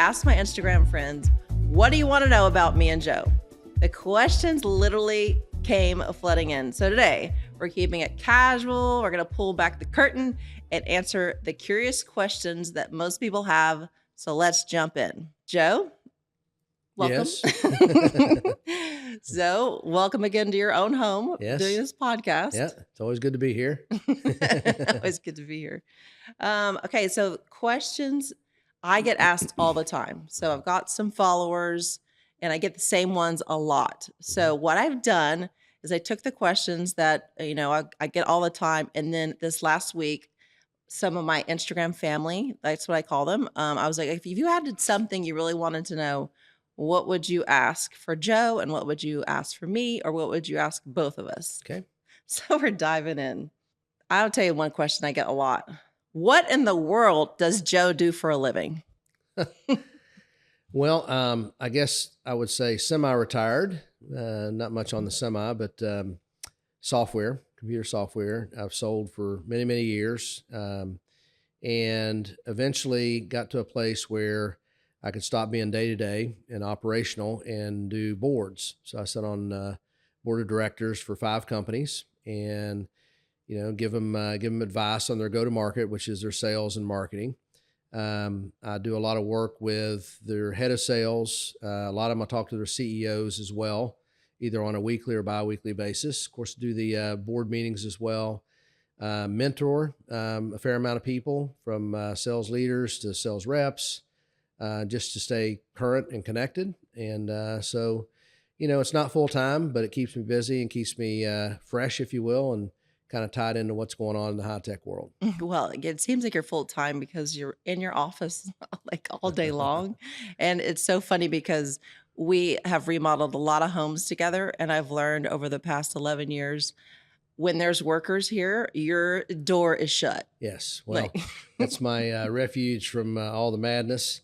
asked my Instagram friends, what do you want to know about me and Joe? The questions literally came flooding in. So today, we're keeping it casual. We're going to pull back the curtain and answer the curious questions that most people have. So let's jump in. Joe, welcome. Yes. So welcome again to your own home Yes. doing this podcast. Yeah, it's always good to be here. Always good to be here. Okay, so questions I get asked all the time. So I've got some followers and I get the same ones a lot. So what I've done is I took the questions that, I get all the time. And then this last week, some of my Instagram family, that's what I call them. I was like, if you had something you really wanted to know, what would you ask for Joe? And what would you ask for me? Or what would you ask both of us? Okay. So we're diving in. I'll tell you one question I get a lot. What in the world does Joe do for a living? Well, I guess I would say semi-retired. Not much on the semi, but software, computer software. I've sold for many, many years, and eventually got to a place where I could stop being day-to-day and operational and do boards. So I sat on board of directors for 5 companies and give them advice on their go-to-market, which is their sales and marketing. I do a lot of work with their head of sales. A lot of them I talk to their CEOs as well, either on a weekly or bi-weekly basis. Of course, do the board meetings as well. Mentor a fair amount of people, from sales leaders to sales reps, just to stay current and connected. And so, it's not full time, but it keeps me busy and keeps me fresh, if you will, and kind of tied into what's going on in the high tech world. Well, it seems like you're full time because you're in your office like all day long. And it's so funny because we have remodeled a lot of homes together. And I've learned over the past 11 years, when there's workers here, your door is shut. Yes. Well, Like, that's my refuge from all the madness.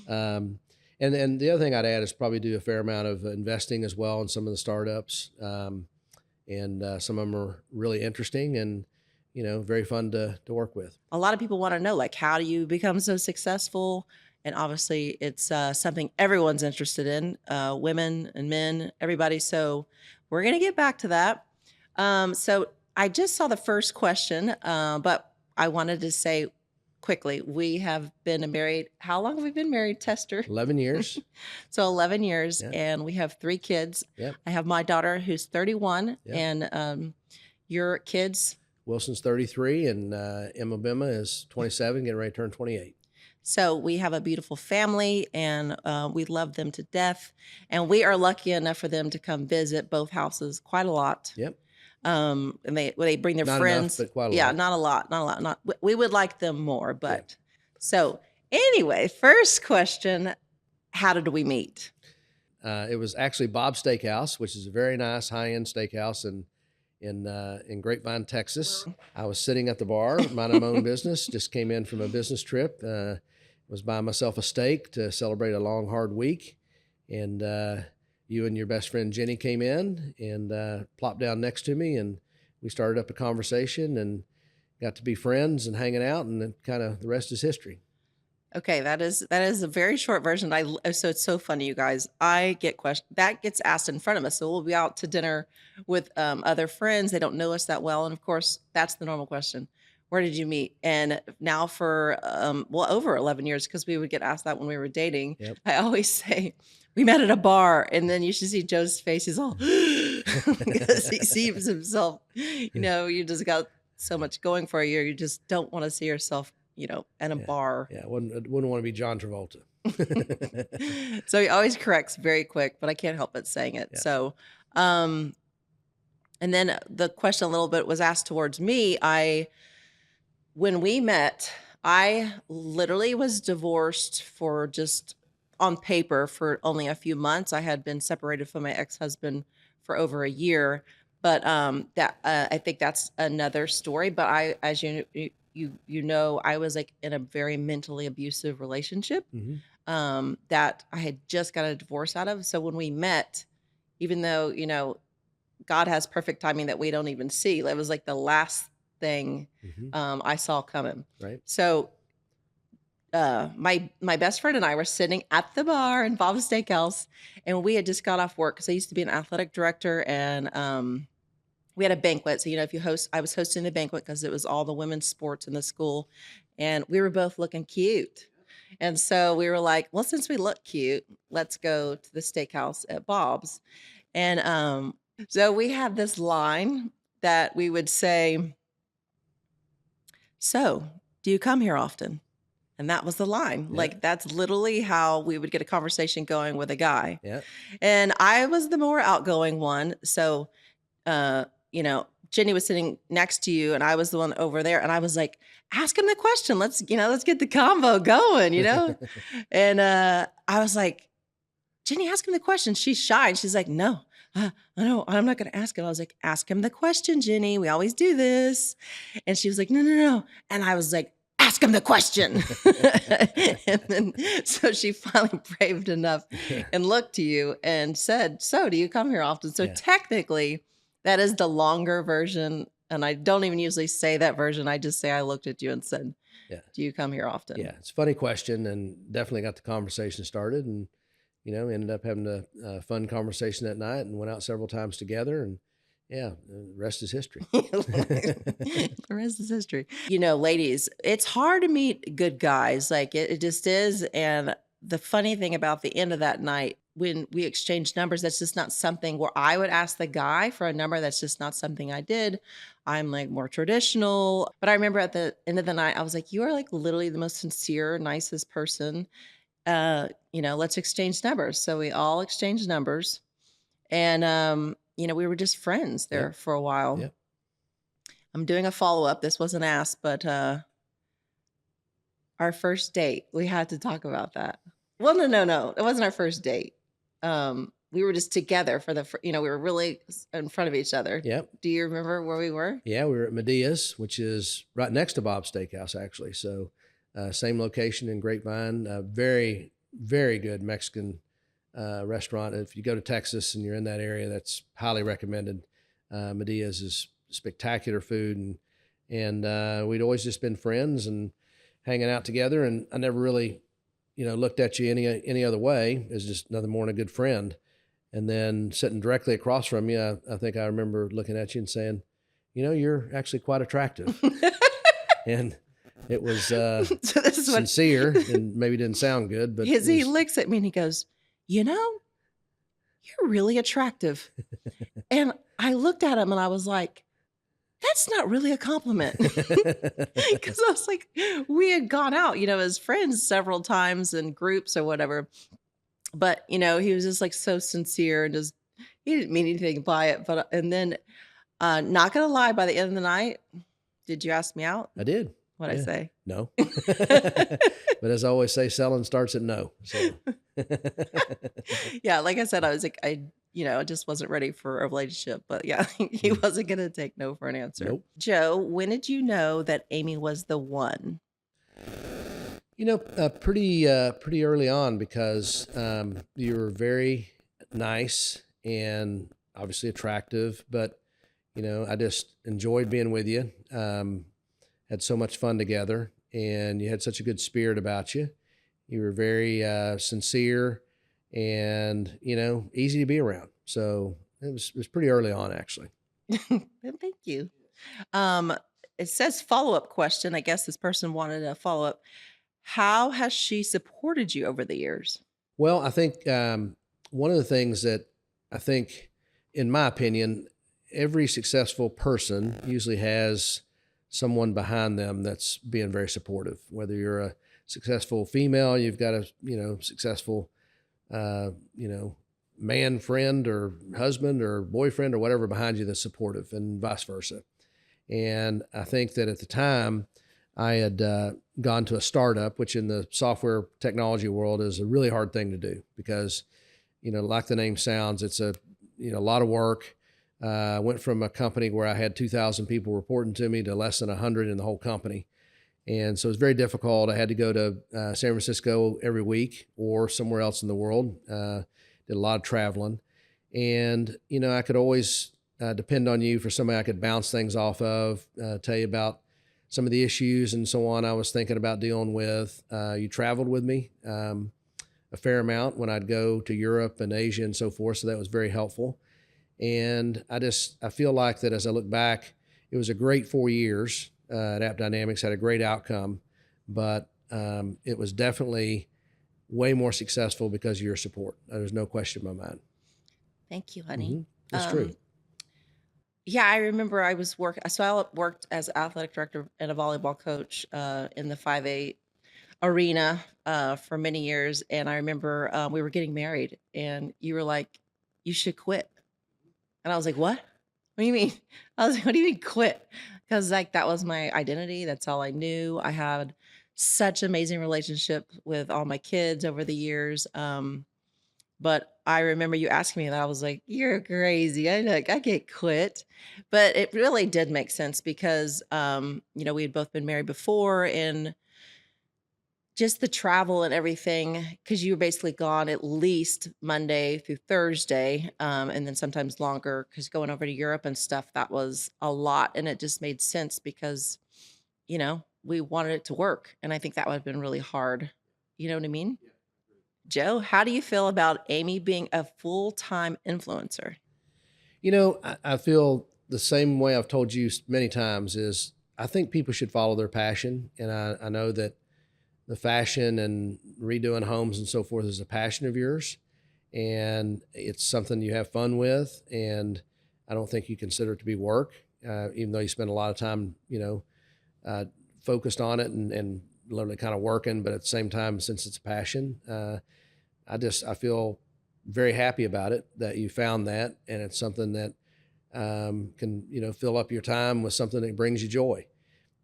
And the other thing I'd add is probably do a fair amount of investing as well in some of the startups. And some of them are really interesting and, very fun to work with. a lot of people want to know, like, how do you become so successful? And obviously, it's something everyone's interested in, women and men, everybody. So we're going to get back to that. So I just saw the first question, but I wanted to say quickly, we have been married. How long have we been married, Tester? 11 years. So 11 years, Yeah. and we have 3 kids. Yep. I have my daughter who's 31, Yep. and your kids. Wilson's 33 and Emma Bimma is 27, getting ready to turn 28. So we have a beautiful family, and we love them to death. And we are lucky enough for them to come visit both houses quite a lot. Yep. And they bring their Not friends. enough, but quite a Yeah, lot. not a lot. Not we would like them more, but so anyway, first question: how did we meet? It was actually Bob's Steakhouse, which is a very nice high-end steakhouse in Grapevine, Texas. I was sitting at the bar, minding my own business, just came in from a business trip, was buying myself a steak to celebrate a long, hard week. And you and your best friend Jenny came in and plopped down next to me, and we started up a conversation and got to be friends and hanging out, and then kind of the rest is history. Okay, that is a very short version. So it's so funny, you guys. I get questions that gets asked in front of us. So we'll be out to dinner with other friends. They don't know us that well, and of course, that's the normal question. Where did you meet? And now for over 11 years, because we would get asked that when we were dating. Yep. I always say we met at a bar, and then you should see Joe's face. He's all because he sees himself. You just got so much going for you. You just don't want to see yourself at a bar. Yeah, wouldn't want to be John Travolta. So he always corrects very quick, but I can't help but saying it. Yeah. So, and then the question a little bit was asked towards me. When we met, I literally was divorced for just on paper for only a few months. I had been separated from my ex-husband for over a year, but I think that's another story. But as you know, I was like in a very mentally abusive relationship that I had just got a divorce out of. So when we met, even though, God has perfect timing that we don't even see, it was like the last thing I saw coming. Right. So my best friend and I were sitting at the bar in Bob's Steakhouse, and we had just got off work because I used to be an athletic director, and we had a banquet. So, if you host, I was hosting the banquet because it was all the women's sports in the school, and we were both looking cute. And so we were like, well, since we look cute, let's go to the steakhouse at Bob's. And so we had this line that we would say, so do you come here often? And that was the line. Yeah. Like, that's literally how we would get a conversation going with a guy. Yeah. And I was the more outgoing one. So, Jenny was sitting next to you and I was the one over there. And I was like, ask him the question. Let's get the combo going. And I was like, Jenny, ask him the question. She's shy. And she's like, no, I know, I'm not going to ask him. I was like, ask him the question, Jenny. We always do this. And she was like, no. And I was like, ask him the question. And then, so she finally braved enough and looked to you and said, so do you come here often? So technically that is the longer version. And I don't even usually say that version. I just say, I looked at you and said, do you come here often? Yeah. It's a funny question, and definitely got the conversation started, and, ended up having a fun conversation that night and went out several times together, and the rest is history. The rest is history. Ladies, it's hard to meet good guys. Like it just is. And the funny thing about the end of that night, when we exchanged numbers, that's just not something where I would ask the guy for a number. That's just not something I did. I'm like more traditional. But I remember at the end of the night, I was like, you are like literally the most sincere, nicest person. Let's exchange numbers. So we all exchanged numbers. And, we were just friends there for a while. Yep. I'm doing a follow-up. This wasn't asked, but our first date, we had to talk about that. Well, no. It wasn't our first date. We were just together for we were really in front of each other. Yep. Do you remember where we were? Yeah, we were at Medea's, which is right next to Bob's Steakhouse, actually. So same location in Grapevine. Very, very good Mexican restaurant. If you go to Texas and you're in that area, that's highly recommended. Medea's is spectacular food, and we'd always just been friends and hanging out together. And I never really, looked at you any other way as just another more than a good friend. And then sitting directly across from you, I think I remember looking at you and saying, you're actually quite attractive. And it was so this is sincere and maybe didn't sound good, but he looks at me and he goes, you're really attractive. And I looked at him and I was like, that's not really a compliment. Because I was like, we had gone out, as friends several times in groups or whatever. But, he was just like so sincere and just, he didn't mean anything by it. But, and then, not going to lie, by the end of the night, did you ask me out? I did. What'd I say? No. But as I always say, selling starts at no. So. Yeah, like I said, I was like, I just wasn't ready for a relationship. But yeah, he wasn't going to take no for an answer. Nope. Joe, when did you know that Amy was the one? Pretty early on, because you were very nice and obviously attractive, but I just enjoyed being with you. Had so much fun together, and you had such a good spirit about you. You were very sincere and, easy to be around. So it was pretty early on, actually. Thank you. It says follow-up question. I guess this person wanted a follow-up. How has she supported you over the years? Well, I think one of the things that I think, in my opinion, every successful person usually has someone behind them that's being very supportive. Whether you're a successful female, you've got a successful man friend or husband or boyfriend or whatever behind you that's supportive, and vice versa. And I think that at the time I had gone to a startup, which in the software technology world is a really hard thing to do, because like the name sounds, it's a lot of work. I went from a company where I had 2,000 people reporting to me to less than 100 in the whole company. And so it was very difficult. I had to go to San Francisco every week or somewhere else in the world. Did a lot of traveling. And, I could always depend on you for somebody I could bounce things off of, tell you about some of the issues and so on I was thinking about dealing with. You traveled with me a fair amount when I'd go to Europe and Asia and so forth, so that was very helpful. And I feel like that as I look back, it was a great 4 years at App Dynamics, had a great outcome, but it was definitely way more successful because of your support. There's no question in my mind. Thank you, honey. That's true. Yeah, I remember I worked as athletic director and a volleyball coach in the 5A arena for many years. And I remember we were getting married, and you were like, "You should quit." And I was like, "What? What do you mean?" I was like, "What do you mean quit?" Because like that was my identity. That's all I knew. I had such amazing relationship with all my kids over the years. But I remember you asking me that. I was like, "You're crazy. I can't quit." But it really did make sense because we had both been married before, and just the travel and everything, because you were basically gone at least Monday through Thursday, and then sometimes longer, because going over to Europe and stuff, that was a lot. And it just made sense because, we wanted it to work. And I think that would have been really hard. You know what I mean? Joe, how do you feel about Amy being a full-time influencer? I feel the same way I've told you many times is I think people should follow their passion. And I know that the fashion and redoing homes and so forth is a passion of yours. And it's something you have fun with. And I don't think you consider it to be work, even though you spend a lot of time, focused on it and literally kind of working. But at the same time, since it's a passion, I feel very happy about it that you found that, and it's something that can fill up your time with something that brings you joy.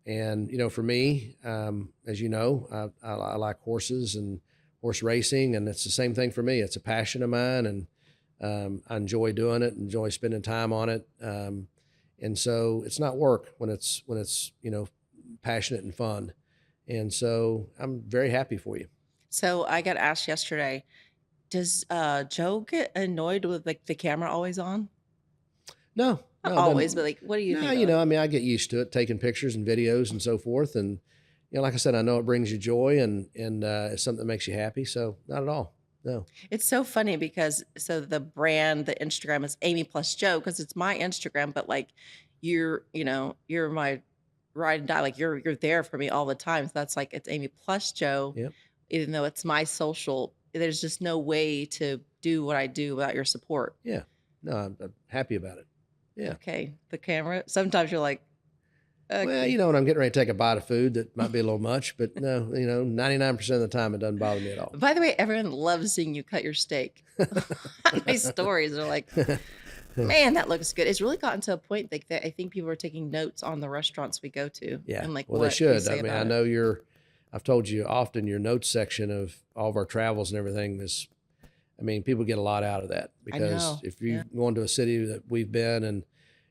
And for me, as you know, I like horses and horse racing, and it's the same thing for me. It's a passion of mine, and I enjoy doing it, enjoy spending time on it. And so it's not work when it's passionate and fun. And so I'm very happy for you. So I got asked yesterday, does Joe get annoyed with like the camera always on? No, Not no, it always, but doesn't. like, what do you No, think of it? I mean, I get used to it, taking pictures and videos and so forth. And, like I said, I know it brings you joy and it's something that makes you happy. So not at all. No. It's so funny because the brand, the Instagram is Amy plus Joe because it's my Instagram, but like you're my ride and die. Like you're there for me all the time. So that's like it's Amy plus Joe, Yep. even though it's my social. There's just no way to do what I do without your support. Yeah. No, I'm happy about it. Yeah. Okay. The camera. Sometimes you're like, Well, okay. when I'm getting ready to take a bite of food, that might be a little much, but no, 99% of the time it doesn't bother me at all. By the way, everyone loves seeing you cut your steak. My stories are like, man, that looks good. It's really gotten to a point like that I think people are taking notes on the restaurants we go to. Yeah. And like Well, they what we should. I say mean, I about it. know I've told you often your notes section of all of our travels and everything people get a lot out of that I because know. if Yeah. you go into a city that we've been and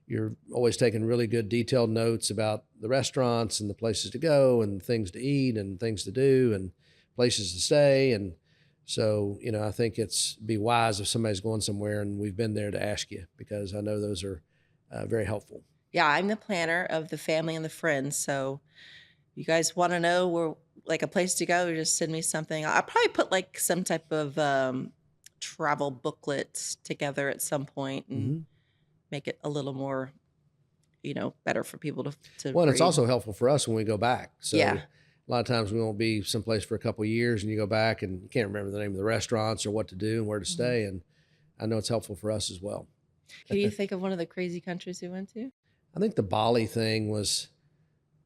you're always taking really good detailed notes about the restaurants and the places to go and things to eat and things to do and places to stay. And so, I think it's be wise if somebody's going somewhere and we've been there to ask you because I know those are very helpful. Yeah, I'm the planner of the family and the friends. So you guys want to know where like a place to go, just send me something. I'll probably put like some type of travel booklet together at some point and Hmm. make it a little more, better for people to Well, and it's read. also helpful for us when we go back. So Yeah. a lot of times we won't be someplace for a couple of years and you go back and you can't remember the name of the restaurants or what to do and where to Mhm. stay. And I know it's helpful for us as well. Can you think of one of the crazy countries you went to? I think the Bali thing was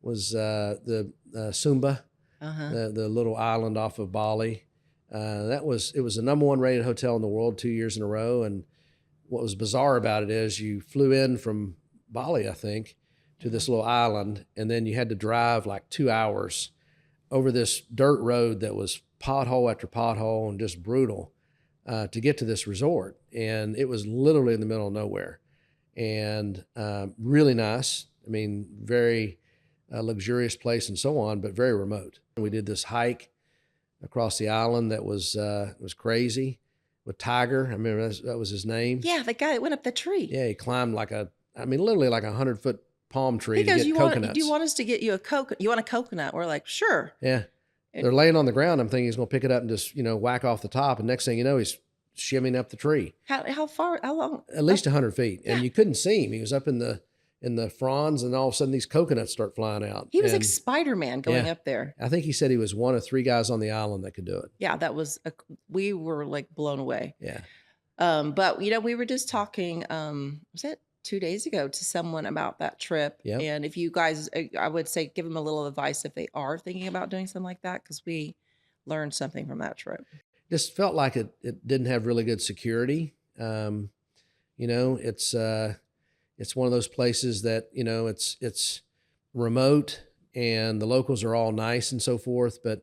the Sumba, Uh-huh. the little island off of Bali. It was the number one rated hotel in the world 2 years in a row. And what was bizarre about it is you flew in from Bali, I think, to Uh-huh. this little island, and then you had to drive like 2 hours over this dirt road that was pothole after pothole and just brutal to get to this resort. And it was literally in the middle of nowhere and really nice. I mean, very luxurious place and so on, but very remote. We did this hike across the island that was crazy with Tiger. I remember that was his name. Yeah, the guy that went up the tree. Yeah, he climbed literally like 100-foot palm He tree to goes, get do you coconuts. want us to get you a coconut? You want a coconut? We're like, sure. Yeah. And They're laying on the ground. I'm thinking he's going to pick it up and just, whack off the top. And next thing you know, he's shimmying up the tree how far, how long? at least 100 feet. Yeah. And you couldn't see him. He was up in the fronds, and all of a sudden these coconuts start flying out. He was like And Spider-Man going yeah, up there. I think he said he was one of 3 guys on the island that could do it. Yeah, we were like blown away. Yeah. But we were just talking, was it 2 days ago, to someone about that trip. Yep. And if you guys, I would say, give them a little advice if they are thinking about doing something like that, because we learned something from that trip. Just felt like it didn't have really good security. It's one of those places that, it's remote and the locals are all nice and so forth, but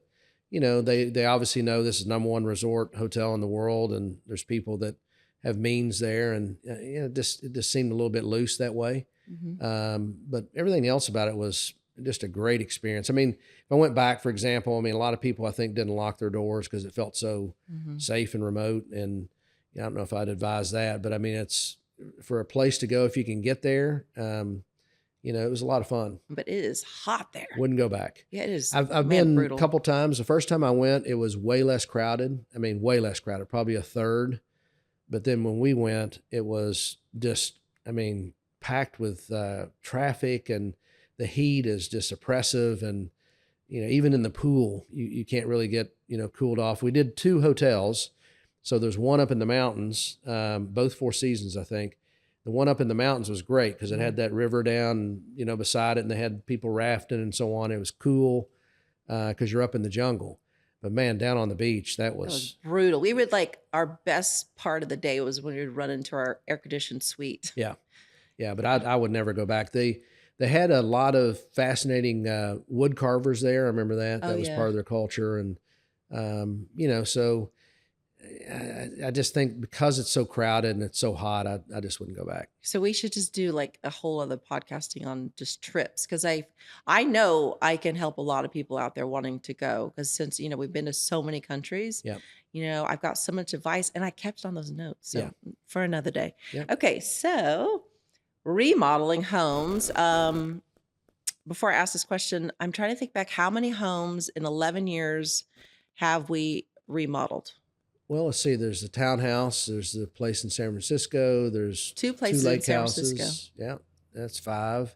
they obviously know this is #1 resort hotel in the world, and there's people that have means there, and it just seemed a little bit loose that way. But everything else about it was just a great experience. I mean, if I went back, for example, a lot of people I think didn't lock their doors because it felt so safe and remote, and I don't know if I'd advise that, but it's for a place to go if you can get there. It was a lot of fun. But it is hot there. Wouldn't go back. Yeah, it is. I've been brutal. A couple times. The first time I went, it was way less crowded. Way less crowded, probably a third. But then when we went, it was just, packed with traffic, and the heat is just oppressive. And, even in the pool, you can't really get, cooled off. We did 2 hotels. So there's one up in the mountains, both 4 Seasons, I think. The one up in the mountains was great because it had that river down, beside it, and they had people rafting and so on. It was cool because you're up in the jungle. But man, down on the beach, that was brutal. We would our best part of the day was when we would run into our air conditioned suite. Yeah. Yeah. But I would never go back. They had a lot of fascinating wood carvers there. I remember that. That was part of their culture. And, so I just think because it's so crowded and it's so hot, I just wouldn't go back. So we should just do a whole other podcasting on just trips, because I know I can help a lot of people out there wanting to go, because since we've been to so many countries. Yeah. I've got so much advice, and I kept on those notes. So for another day. Yeah. Okay, so remodeling homes. Before I ask this question, I'm trying to think back, how many homes in 11 years have we remodeled? Well, let's see. There's the townhouse. There's the place in San Francisco. There's 2 places 2 lake in San houses. Francisco. Yeah, that's 5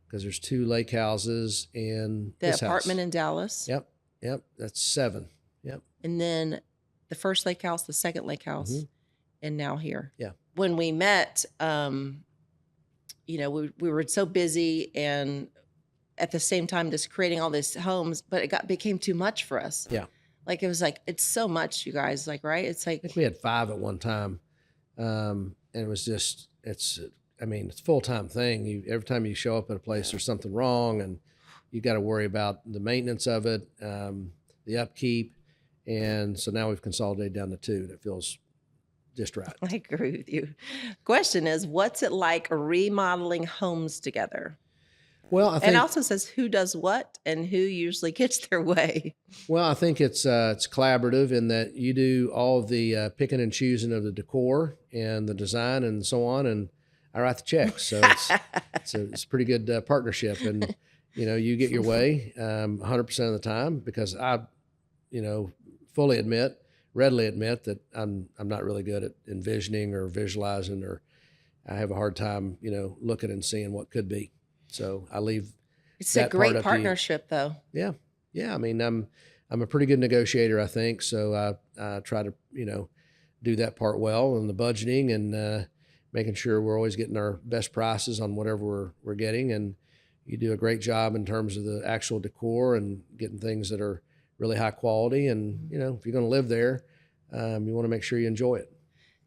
because there's 2 lake houses and The this apartment house. in Dallas. Yep, that's 7. Yep. And then the first lake house, the second lake house, and now here. Yeah. When we met, we were so busy, and at the same time just creating all these homes, but it became too much for us. Yeah. It was it's so much, you guys, right? It's I think we had 5 at one time. And it was just, it's a full-time thing. Every time you show up at a place, there's something wrong, and you got to worry about the maintenance of it, the upkeep. And so now we've consolidated down to 2. That feels just right. I agree with you. Question is, what's it like remodeling homes together? Well, I think, and also says who does what and who usually gets their way. Well, I think it's collaborative in that you do all of the picking and choosing of the decor and the design and so on, and I write the checks. So it's a pretty good partnership, and you get your way 100% of the time, because I readily admit that I'm not really good at envisioning or visualizing, or I have a hard time looking and seeing what could be. So I leave. It's a great partnership, though. Yeah. I'm a pretty good negotiator, I think. So I try to do that part well, and the budgeting, and making sure we're always getting our best prices on whatever we're getting. And you do a great job in terms of the actual decor and getting things that are really high quality. And if you're going to live there, you want to make sure you enjoy it.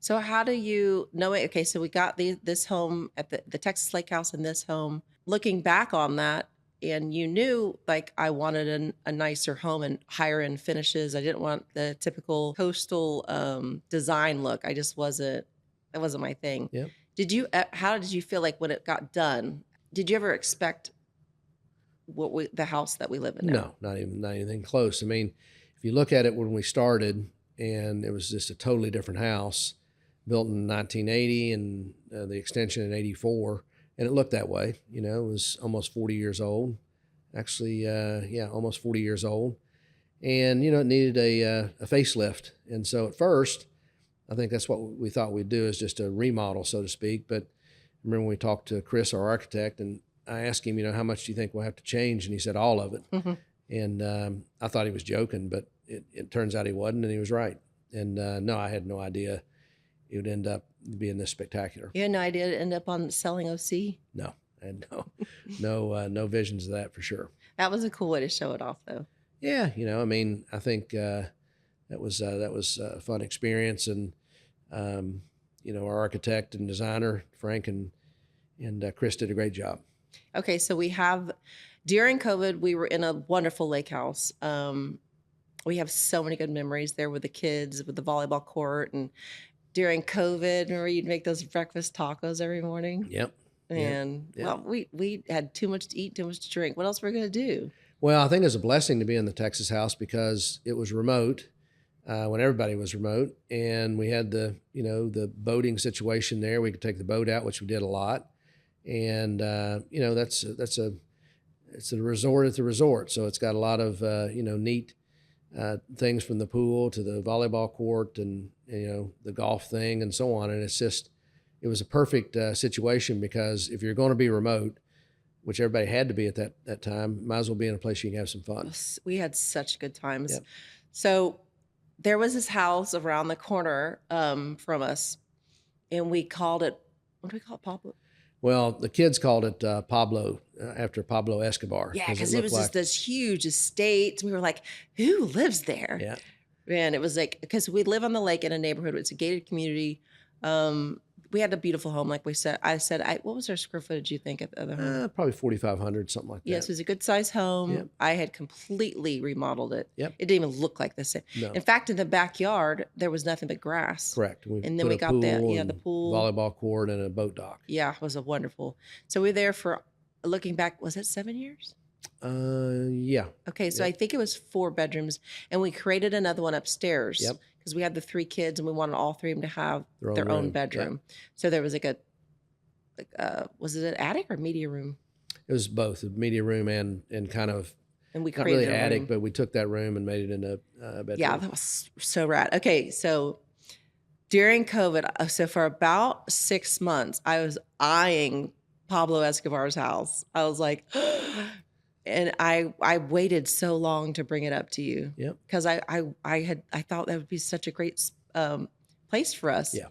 So how do you know it? Okay, so we got this home at the Texas Lake House, and this home. Looking back on that, and you knew I wanted a nicer home and higher end finishes. I didn't want the typical coastal design look. That wasn't my thing. Yeah. How did you feel when it got done? Did you ever expect the house that we live in now? No, not anything close. If you look at it when we started, and it was just a totally different house, built in 1980, and the extension in 84. and it looked that way. You know, it was almost 40 years old. Actually, almost 40 years old. And, you know, it needed a facelift. And so at first, I think that's what we thought we'd do, is just a remodel, so to speak. But I remember when we talked to Chris, our architect, and I asked him, you know, how much do you think we'll have to change? And he said, all of it. Mhm. And I thought he was joking, but it turns out he wasn't, and he was right. And no, I had no idea it would end up being this spectacular. You had no idea it'd end up on selling OC? No, I had no visions of that for sure. That was a cool way to show it off, though. Yeah, you know, I mean, I think that was a fun experience, and you know, our architect and designer Frank and Chris did a great job. Okay, so we have, during COVID, we were in a wonderful lake house. We have so many good memories there with the kids, with the volleyball court, and during COVID, remember you'd make those breakfast tacos every morning? Yep. And Yep. well, we had too much to eat, too much to drink. What else were we gonna do? Well, I think it was a blessing to be in the Texas house because it was remote when everybody was remote, and we had the boating situation there. We could take the boat out, which we did a lot, and you know, it's a resort at the resort, so it's got a lot of neat things, from the pool to the volleyball court, and you know, the golf thing and so on. And it was a perfect situation, because if you're going to be remote, which everybody had to be at that time, might as well be in a place you can have some fun. We had such good times. Yep. So there was this house around the corner from us, and we called it, what do we call it, Pablo? Well, the kids called it Pablo, after Pablo Escobar. Yeah, because it was just this huge estate. We were like, who lives there? Yeah. And it was like, because we live on the lake in a neighborhood. It's a gated community. We had a beautiful home, like we said. What was our square footage, you think, of the home? Probably 4,500, something like that. Yes, it was a good sized home. Yep. I had completely remodeled it. Yep. It didn't even look like the same. No. In fact, in the backyard, there was nothing but grass. Correct. And then we got the pool, volleyball court, and a boat dock. Yeah, it was a wonderful. So we were there for, looking back, was it 7 years? Yeah. Okay, so Yep. I think it was 4 bedrooms, and we created another one upstairs. Yep. Because we had the 3 kids, and we wanted all 3 of them to have their own room. bedroom. Yep. So there was was it an attic or media room? It was both a media room and kind of, And we not created really a attic, room. but we took that room and made it into a bedroom. Yeah, that was so rad. Okay, so during COVID, so for about 6 months, I was eyeing Pablo Escobar's house. I was like, and I waited so long to bring it up to you. Yep. Because I thought that would be such a great place for us. Yeah.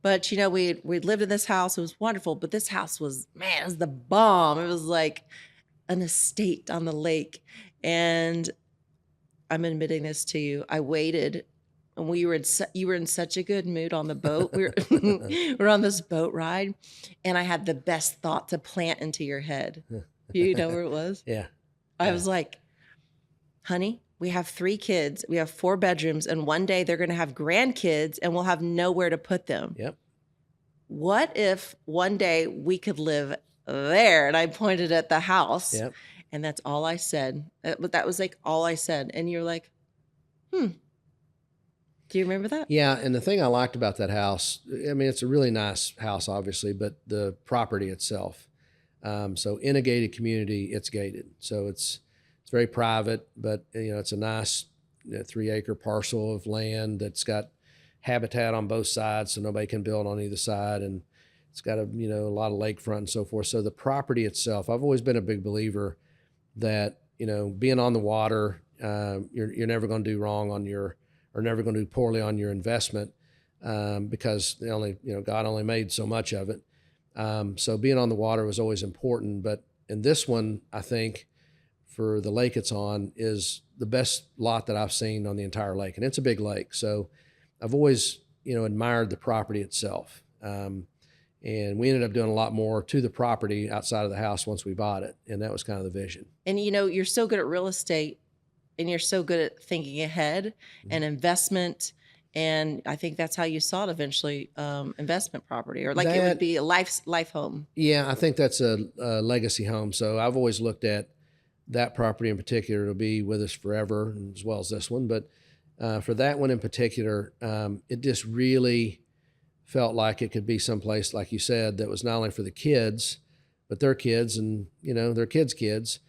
But you know, we'd lived in this house. It was wonderful. But this house was, man, it was the bomb. It was like an estate on the lake. And I'm admitting this to you. I waited, and you were in such a good mood on the boat. We were on this boat ride, and I had the best thought to plant into your head. You know where it was? Yeah. I was like, honey, we have 3 kids. We have 4 bedrooms, and one day they're going to have grandkids, and we'll have nowhere to put them. Yep. What if one day we could live there? And I pointed at the house. Yep. And that's all I said. But that was like all I said. And you're like, Do you remember that? Yeah, and the thing I liked about that house, I mean, it's a really nice house, obviously, but the property itself. So in a gated community, it's gated. So it's very private, but you know, it's a nice 3-acre parcel of land that's got habitat on both sides, so nobody can build on either side, and it's got a lot of lakefront and so forth. So the property itself, I've always been a big believer that being on the water, you're never going to do wrong or never going to do poorly on your investment, because God only made so much of it. So being on the water was always important. But in this one, I think for the lake it's on is the best lot that I've seen on the entire lake. And it's a big lake. So I've always, admired the property itself. And we ended up doing a lot more to the property outside of the house once we bought it. And that was kind of the vision. And you're so good at real estate, and you're so good at thinking ahead and investment. And I think that's how you saw it eventually, investment property, or like it would be a life home. Yeah, I think that's a legacy home. So I've always looked at that property in particular. It'll be with us forever, as well as this one. But for that one in particular, it just really felt like it could be someplace, like you said, that was not only for the kids, but their kids and, their kids.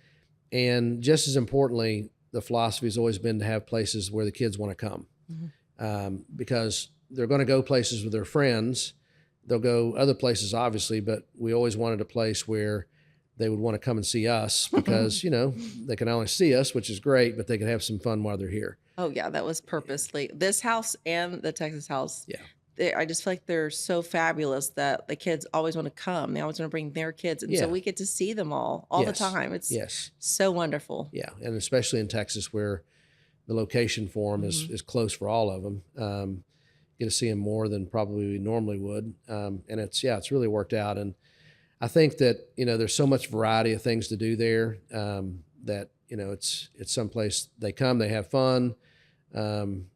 And just as importantly, the philosophy has always been to have places where the kids want to come, because they're going to go places with their friends. They'll go other places, obviously, but we always wanted a place where they would want to come and see us because, they can only see us, which is great, but they can have some fun while they're here. Oh yeah, that was purposely this house and the Texas house. Yeah. I just feel like they're so fabulous that the kids always want to come. They always want to bring their kids. And so Yeah. we get to see them all the Yes. time. It's Yes. so wonderful. Yeah. And especially in Texas where the location for them is close for all of them. Get to see them more than probably we normally would. And it's really worked out. And I think that, there's so much variety of things to do there, that, it's someplace they come, they have fun, and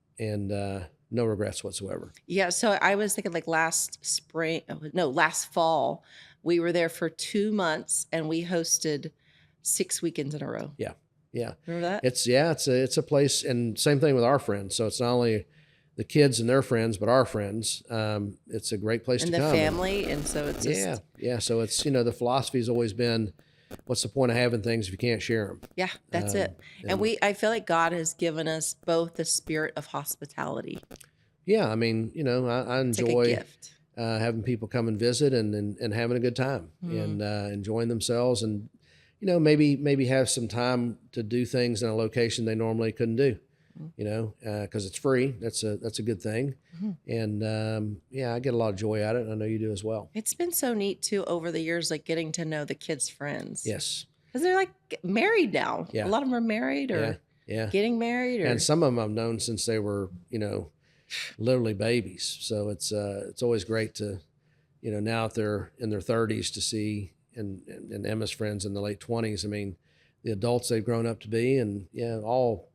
no regrets whatsoever. Yeah. So I was thinking like last fall, we were there for 2 months and we hosted 6 weekends in a row. Yeah. Yeah. Remember that? It's a place, and same thing with our friends. So it's not only the kids and their friends, but our friends. It's a great place And to the come. family. And so it's just, Yeah. So it's, the philosophy has always been, what's the point of having things if you can't share them? yeah, that's it. And I feel like God has given us both the spirit of hospitality. Yeah. I mean, I It's like a enjoy gift. having people come and visit and having a good time and enjoying themselves, and maybe have some time to do things in a location they normally couldn't do, because it's free. That's a good thing. And I get a lot of joy out of it. I know you do as well. It's been so neat too over the years, like getting to know the kids' friends. Yes. Because they're like married now. Yeah. A lot of them are married or Yeah. getting married. Or And some of them I've known since they were, literally babies. So it's always great to, now that they're in their 30s to see, and Emma's friends in the late 20s. I mean, the adults they've grown up to be, and all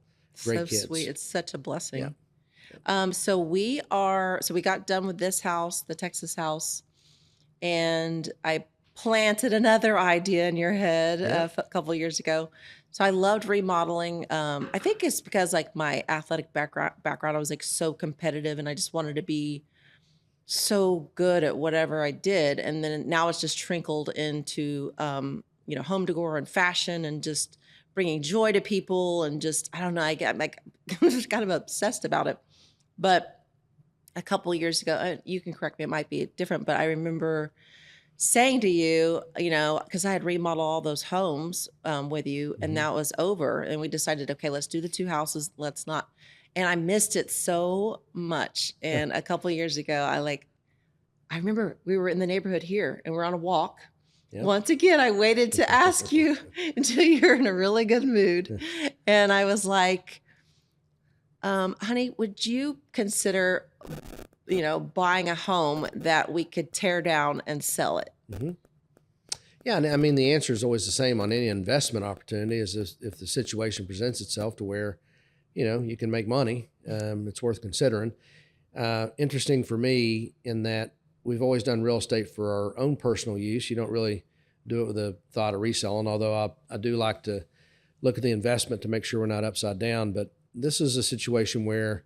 great so kids. sweet. It's such a blessing. Yeah. So we got done with this house, the Texas house, and I planted another idea in your head a couple of years ago. So I loved remodeling. I think it's because like my athletic background, I was like so competitive and I just wanted to be so good at whatever I did. And then now it's just trickled into, home decor and fashion and just bringing joy to people. And just, I don't know, I get like kind of obsessed about it. But a couple of years ago, you can correct me, it might be different, but I remember saying to you, because I had remodeled all those homes with you, and that was over. And we decided, okay, let's do the 2 houses. Let's not. And I missed it so much. And a couple of years ago, I remember we were in the neighborhood here and we're on a walk. Yep. Once again, I waited to ask you until you're in a really good mood. And I was like, honey, would you consider, buying a home that we could tear down and sell it? Mm-hmm. Yeah. And I mean, the answer is always the same on any investment opportunity, is if the situation presents itself to where, you can make money, it's worth considering. Interesting for me in that we've always done real estate for our own personal use. You don't really do it with the thought of reselling, although I do like to look at the investment to make sure we're not upside down. But this is a situation where,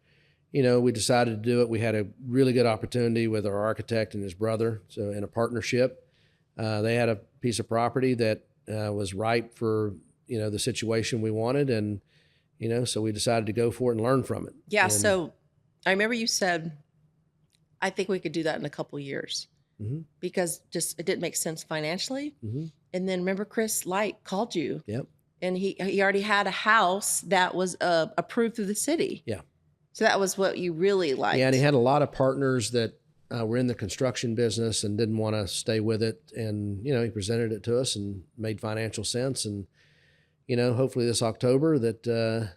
we decided to do it. We had a really good opportunity with our architect and his brother. So in a partnership, they had a piece of property that was ripe for, the situation we wanted. And, so we decided to go for it and learn from it. Yeah. And, so I remember you said, I think we could do that in a couple of years because just it didn't make sense financially. And then remember Chris Light called you. Yep. And he already had a house that was approved through the city. Yeah. So that was what you really liked. Yeah, and he had a lot of partners that were in the construction business and didn't want to stay with it. And, he presented it to us and made financial sense. And, hopefully this October that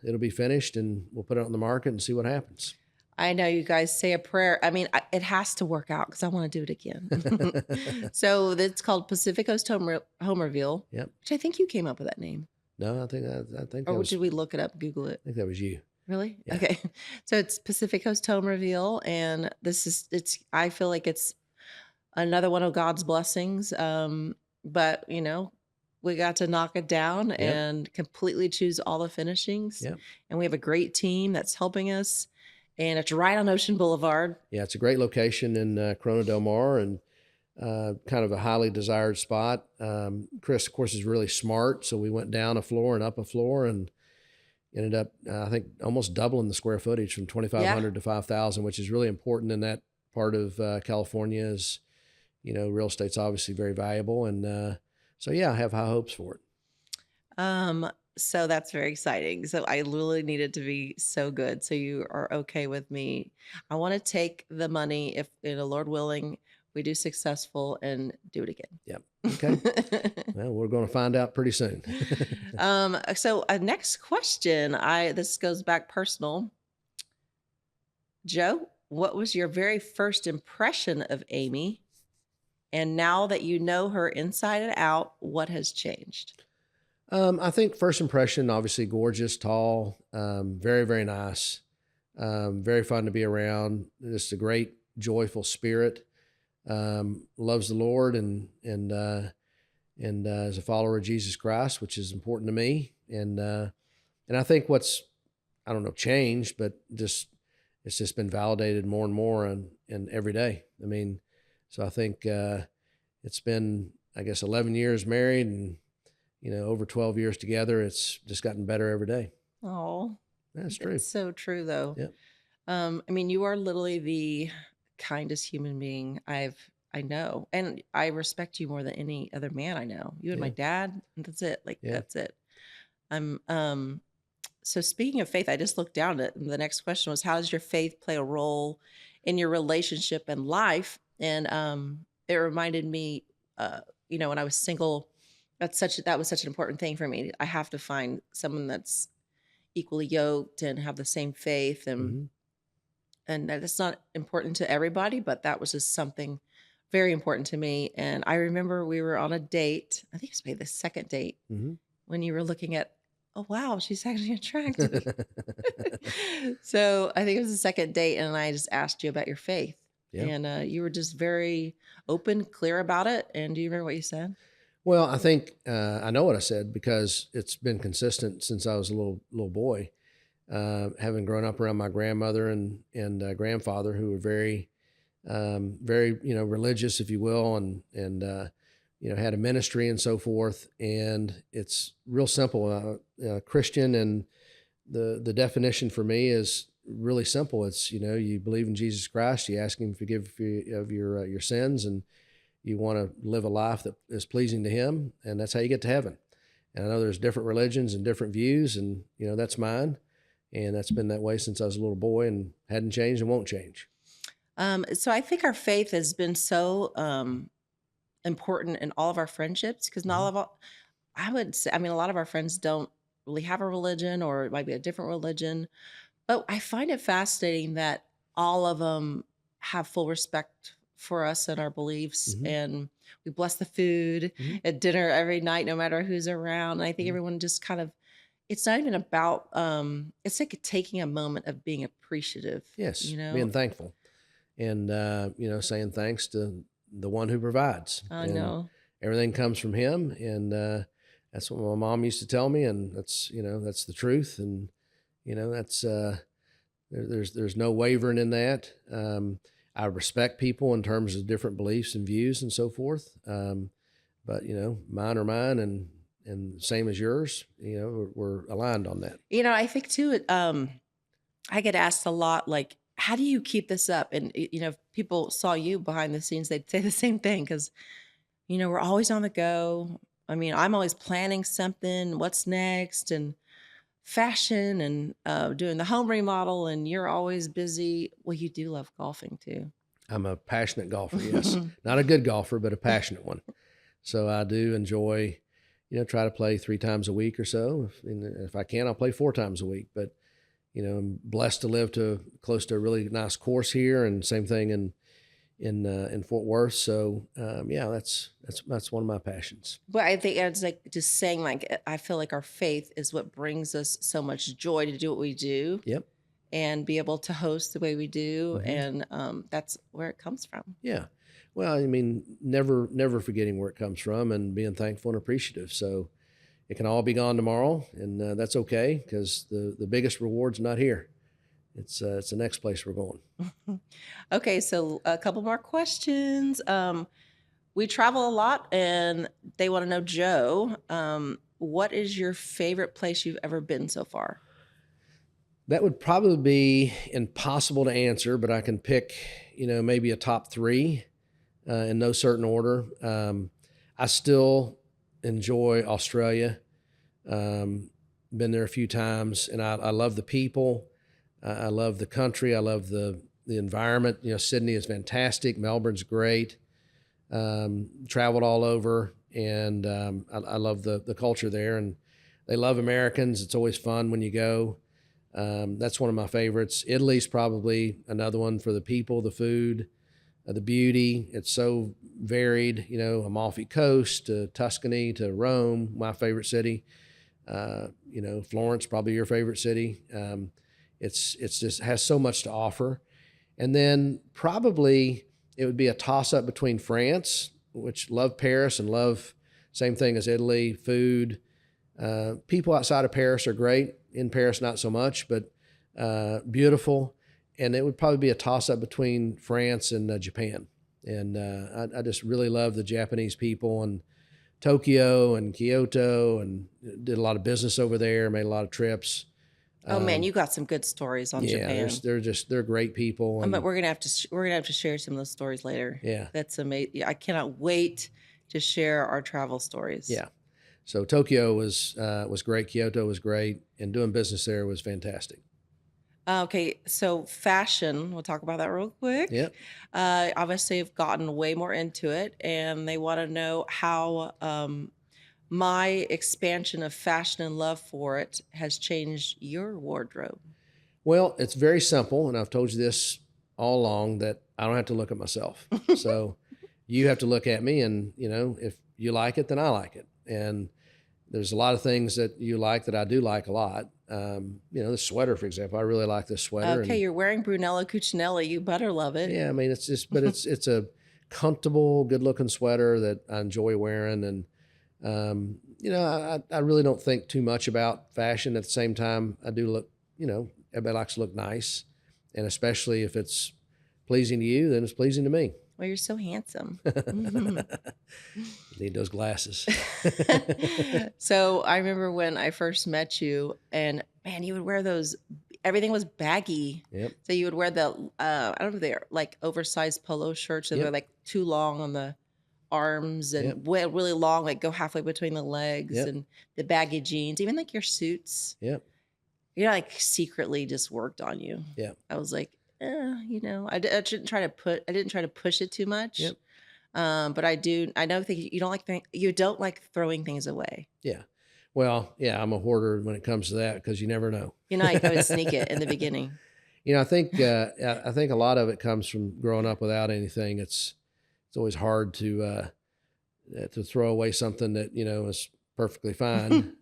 it'll be finished and we'll put it on the market and see what happens. I know you guys say a prayer. I mean, it has to work out because I want to do it again. So it's called Pacific Coast Home Reveal, Yep. which I think you came up with that name. No, I think Or did we look it up, Google it? I think that was you. Really? Yeah. Okay. So it's Pacific Coast Home Reveal. And I feel like it's another one of God's blessings. But, we got to knock it down and completely choose all the finishings. Yep. And we have a great team that's helping us. And it's right on Ocean Boulevard. Yeah, it's a great location in Corona Del Mar. And kind of a highly desired spot. Chris, of course, is really smart, so we went down a floor and up a floor, and ended up, I think, almost doubling the square footage from Yeah. 2,500 to 5,000, which is really important in that part of California. Is, real estate's obviously very valuable, and so yeah, I have high hopes for it. So that's very exciting. So I really need it to be so good. So you are okay with me. I want to take the money if, Lord willing, we do successful and do it Yep. Okay. again. Well, we're going to find out pretty soon. So next question. This goes back personal. Joe, what was your very first impression of Amy? And now that you know her inside and out, what has changed? I think first impression, obviously gorgeous, tall, very, very nice, very fun to be around. Just a great, joyful spirit. Loves the Lord and is a follower of Jesus Christ, which is important to me. And I think what's, I don't know, changed, but just it's just been validated more and more and every day. I mean, so I think it's been, I guess, 11 years married and over 12 years together. It's just gotten better every day. Oh, That's true. it's so true, though. Yep. I mean, you are literally the kindest human being I know, and I respect you more than any other man I know. You and my Yeah. dad, and that's it. Like Yeah. that's it. I'm So speaking of faith, I just looked down at it, and the next question was, how does your faith play a role in your relationship and life? And it reminded me, when I was single, that was such an important thing for me. I have to find someone that's equally yoked and have the same faith, Mm-hmm. and that it's not important to everybody, but that was just something very important to me. And I remember we were on a date. I think it was maybe the second date Mm-hmm. when you were looking at, oh wow, she's actually attractive. So I think it was the second date, and I just asked you about your faith, Yeah. and you were just very open, clear about it. And do you remember what you said? Well, I think I know what I said because it's been consistent since I was a little boy. Having grown up around my grandmother and grandfather, who were very religious, if you will, and had a ministry and so forth. And it's real simple. Christian, and the definition for me is really simple. It's you believe in Jesus Christ, you ask Him to forgive you of your sins, and you want to live a life that is pleasing to Him, and that's how you get to heaven. And I know there's different religions and different views, and that's mine, and that's been that way since I was a little boy, and hadn't changed and won't change. So I think our faith has been so important in all of our friendships, because not all Mhm. of all, I would say, I mean, a lot of our friends don't really have a religion, or it might be a different religion. But I find it fascinating that all of them have full respect for us and our beliefs, Mhm. and we bless the food Mhm. at dinner every night, no matter who's around. And I think Mhm. everyone just kind of, it's not even about, it's like taking a moment of being appreciative, Yes, you know? being thankful, and saying thanks to the one who provides, I and know. everything comes from Him, and that's what my mom used to tell me, and that's the truth, and that's there's no wavering in that. I respect people in terms of different beliefs and views and so forth, but mine are mine, and same as yours. We're aligned on that. I think too, I get asked a lot, like, how do you keep this up? And, if people saw you behind the scenes, they'd say the same thing, because we're always on the go. I mean, I'm always planning something, what's next, and fashion, and doing the home remodel, and you're always busy. Well, you do love golfing too. I'm a passionate golfer, yes. Not a good golfer, but a passionate one. So I do enjoy, try to play 3 times a week or so. If I can, I'll play 4 times a week. But I'm blessed to live close to a really nice course here, and same thing in Fort Worth. So yeah, that's one of my passions. But I think it's like just saying, like, I feel like our faith is what brings us so much joy to do what we do, Yep. and be able to host the way we do. Hmm. And that's where it comes from. Yeah. Well, I mean, never forgetting where it comes from, and being thankful and appreciative. So it can all be gone tomorrow, and that's okay, because the biggest reward's not here. It's the next place we're going. Okay, so a couple more questions. We travel a lot, and they want to know, Joe, what is your favorite place you've ever been so far? That would probably be impossible to answer, but I can pick, maybe a top three in no certain order. I still enjoy Australia. Been there a few times, and I love the people. I love the country. I love the environment. Sydney is fantastic. Melbourne's great. Traveled all over, and I love the culture there, and they love Americans. It's always fun when you go. That's one of my favorites. Italy's probably another one for the people, the food, the beauty. It's so varied. Amalfi Coast to Tuscany to Rome, my favorite city. Florence, probably your favorite city. It's just has so much to offer. And then probably it would be a toss up between France, which love Paris and love same thing as Italy, food. People outside of Paris are great. In Paris, not so much, but beautiful. And it would probably be a toss up between France and Japan. And I just really love the Japanese people, and Tokyo and Kyoto, and did a lot of business over there, made a lot of trips. Oh man, you got some good stories on Yeah, Japan. they're great people. But we're gonna have to share some of those stories later. Yeah. That's amazing. I cannot wait to share our travel stories. Yeah. So Tokyo was great. Kyoto was great, and doing business there was fantastic. Okay, so fashion, we'll talk about that real quick. Yep. Obviously, I've gotten way more into it, and they want to know how my expansion of fashion and love for it has changed your wardrobe. Well, it's very simple, and I've told you this all along, that I don't have to look at myself. So you have to look at me, and if you like it, then I like it. And there's a lot of things that you like that I do like a lot. The sweater, for example, I really like this sweater. Okay, you're wearing Brunello Cucinelli. You better love it. Yeah, I mean, but it's a comfortable, good looking sweater that I enjoy wearing. And, I really don't think too much about fashion. At the same time, I do look, everybody likes to look nice. And especially if it's pleasing to you, then it's pleasing to me. Well, you're so handsome. Need those glasses. So I remember when I first met you, and man, you would wear those. Everything was baggy. Yep. So you would wear the I don't know if they're like oversized polo shirts, and Yep. they're like too long on the arms, and Yep. really long, like go halfway between the legs, Yep. and the baggy jeans, even like your suits. Yep. Like secretly just worked on you. Yeah. I was like, I didn't try to push it too much. Yep. But I know that you don't like throwing things away. Yeah. Well, yeah, I'm a hoarder when it comes to that, because you never know. You would sneak it in the beginning. I think a lot of it comes from growing up without anything. It's always hard to throw away something that is perfectly fine.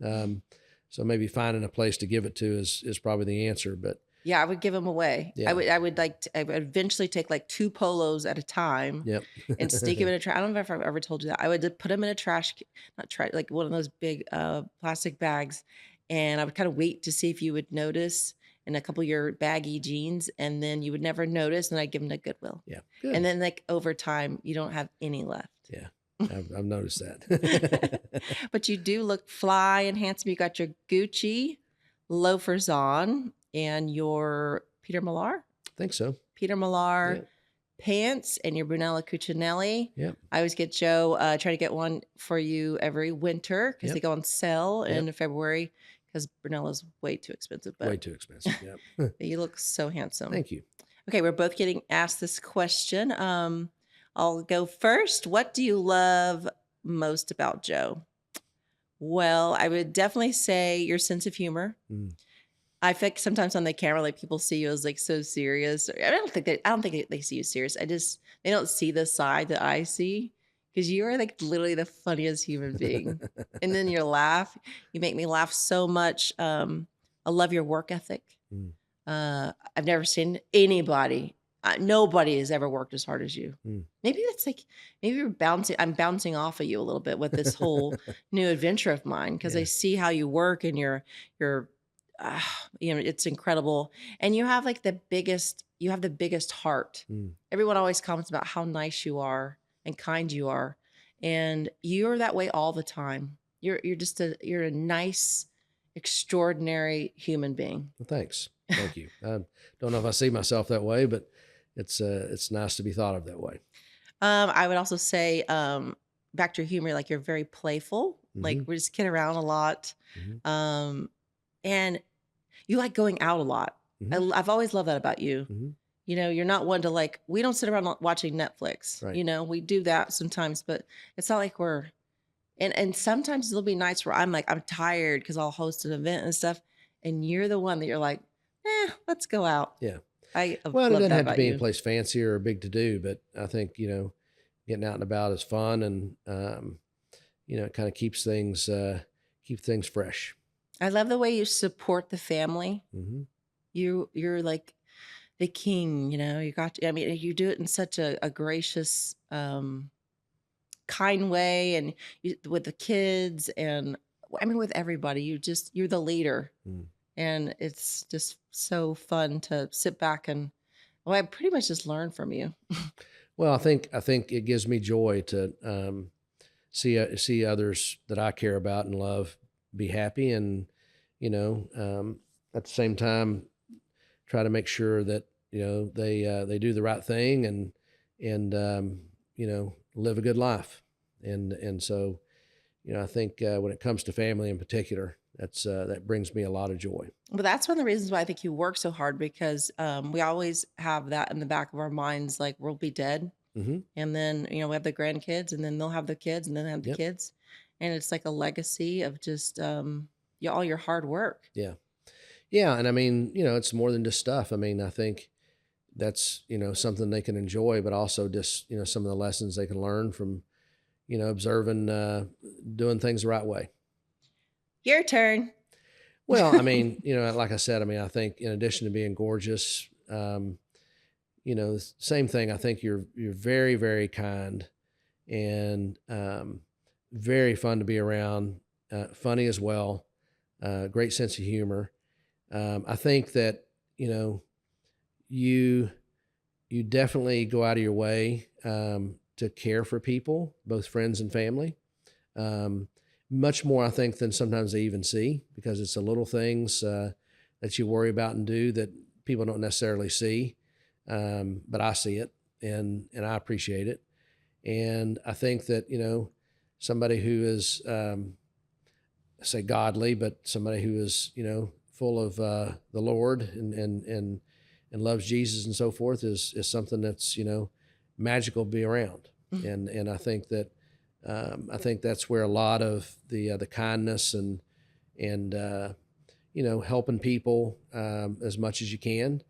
So maybe finding a place to give it to is probably the answer. But Yeah, I would give them away. Yeah. I would eventually take like 2 polos at a time. Yep. And sneak them in a trash. I don't know if I've ever told you that. I would put them in a not trash, like one of those big plastic bags, and I would kind of wait to see if you would notice in a couple of your baggy jeans, and then you would never notice, and I'd give them to Goodwill. Yeah. Good. And then like over time, you don't have any left. Yeah. I've noticed that. But you do look fly and handsome. You got your Gucci loafers on and your Peter Millar think so. Millar Yep. pants and your Brunello Cucinelli. Yep. I always get Joe, try to get one for you every winter because they Yep. go on sale Yep. in February, because Brunello's way too expensive. But Way too expensive. Yep. you look so handsome. Thank you. Okay, we're both getting asked this question. I'll go first. What do you love most about Joe? Well, I would definitely say your sense of humor. Mm. I feel like sometimes on the camera, like people see you as like so serious. I don't think they see you serious. They don't see the side that I see, because you are like literally the funniest human being. And then your laugh, you make me laugh so much. I love your work ethic. Mm. I've never seen anybody. Nobody has ever worked as hard as you. Mm. Maybe you're bouncing. I'm bouncing off of you a little bit with this whole new adventure of mine, because I Yeah. see how you work, and it's incredible. And you have like the biggest heart. Mm. Everyone always comments about how nice you are and kind you are. and you're that way all the time. You're a nice, extraordinary human being. Well, thanks. Thank you. I don't know if I see myself that way, but it's nice to be thought of that way. I would also say, back to your humor, like you're very playful. Like Hmm. we just kid around a lot. Hmm. Um, and you like going out a lot. Hmm. I've always loved that about you. Hmm. You know, you're not one to like, we don't sit around watching Netflix. Right. You know, we do that sometimes, but it's not like and sometimes there'll be nights where I'm like, I'm tired because I'll host an event and stuff. And you're the one that you're like, let's go out. Yeah. I Well, it love doesn't that have to about be any you. place fancy or big to do, but I think, getting out and about is fun, and, it kind of keep things fresh. I love the way you support the family. Hmm. You're like the king, you know, I mean, you do it in such a gracious, kind way, and with the kids, and I mean, with everybody, you're the leader, Mm. and it's just so fun to sit back and, well, I pretty much just learn from you. Well, I think it gives me joy to see others that I care about and love be happy, and at the same time try to make sure that they do the right thing, and live a good life, and so I think when it comes to family in particular, that brings me a lot of joy. But that's one of the reasons why I think you work so hard, because we always have that in the back of our minds, like we'll be dead, Hmm. and then we have the grandkids, and then they'll have the kids, and then have the Yep. kids, and it's like a legacy of just all your hard work. Yeah. Yeah, and I mean, it's more than just stuff. I mean, I think that's something they can enjoy, but also just some of the lessons they can learn from observing, doing things the right way. Your turn. Well, I mean, like I said, I mean, I think in addition to being gorgeous, same thing. I think you're very, very kind, and very fun to be around. Funny as well. Great sense of humor. I think that you know you you definitely go out of your way to care for people, both friends and family. Um, Much more, I think, than sometimes they even see, because it's the little things that you worry about and do that people don't necessarily see, but I see it, and I appreciate it. And I think that somebody who is say godly, but somebody who is full of the Lord, and loves Jesus and so forth, is something that's magical to be around. And I think that's where a lot of the kindness and helping people as much as you can,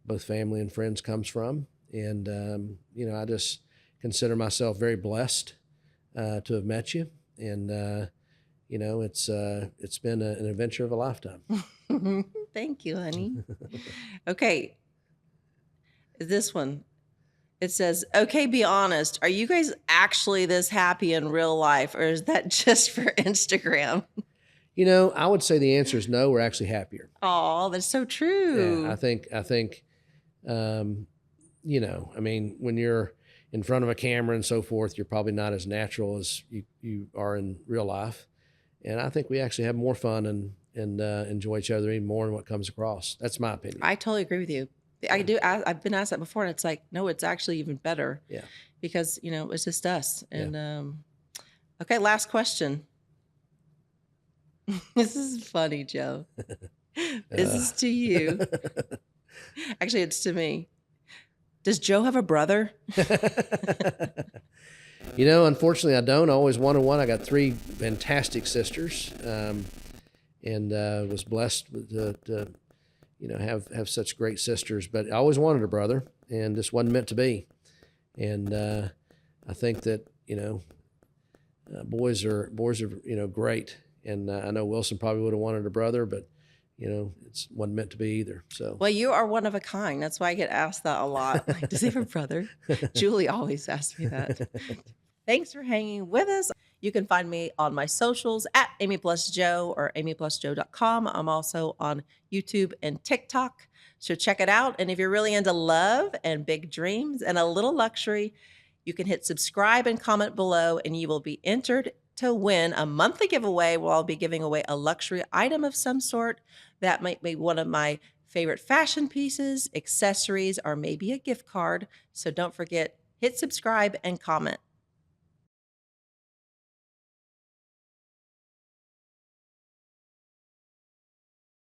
both family and friends, comes from. And I just consider myself very blessed to have met you, and it's been an adventure of a lifetime. Thank you, honey. Okay, this one. It says, "Okay, be honest. Are you guys actually this happy in real life, or is that just for Instagram?" I would say the answer is no. We're actually happier. Oh, that's so Yeah, I true. think um, I mean, when you're in front of a camera and so forth, you're probably not as natural as you are in real life. And I think we actually have more fun and enjoy each other even more in what comes across. That's my opinion. I totally agree with you. I Yeah. do. I've been asked that before, and it's like, no, it's actually even better Yeah. because it's just us. Yeah. And okay, last question. This is funny, Joe. This Uh, is to you. Actually, it's to me. Does Joe have a brother? Unfortunately, I don't. I always wanted one. I got three fantastic sisters, and was blessed to have such great sisters. But I always wanted a brother, and this wasn't meant to be. And I think that boys are great, and I know Wilson probably would have wanted a brother, but it's wasn't meant to be either. So Well, you are one of a kind. That's why I get asked that a lot. Like, does he have a brother? Julie always asks me that. Thanks for hanging with us. You can find me on my socials at Amy Plus Joe or amyplusjoe.com. I'm also on YouTube and TikTok. So check it out. And if you're really into love and big dreams and a little luxury, You can hit subscribe and comment below, and you will be entered to win a monthly giveaway where I'll be giving away a luxury item of some sort. That might be one of my favorite fashion pieces, accessories, or maybe a gift card. So don't forget, hit subscribe and comment.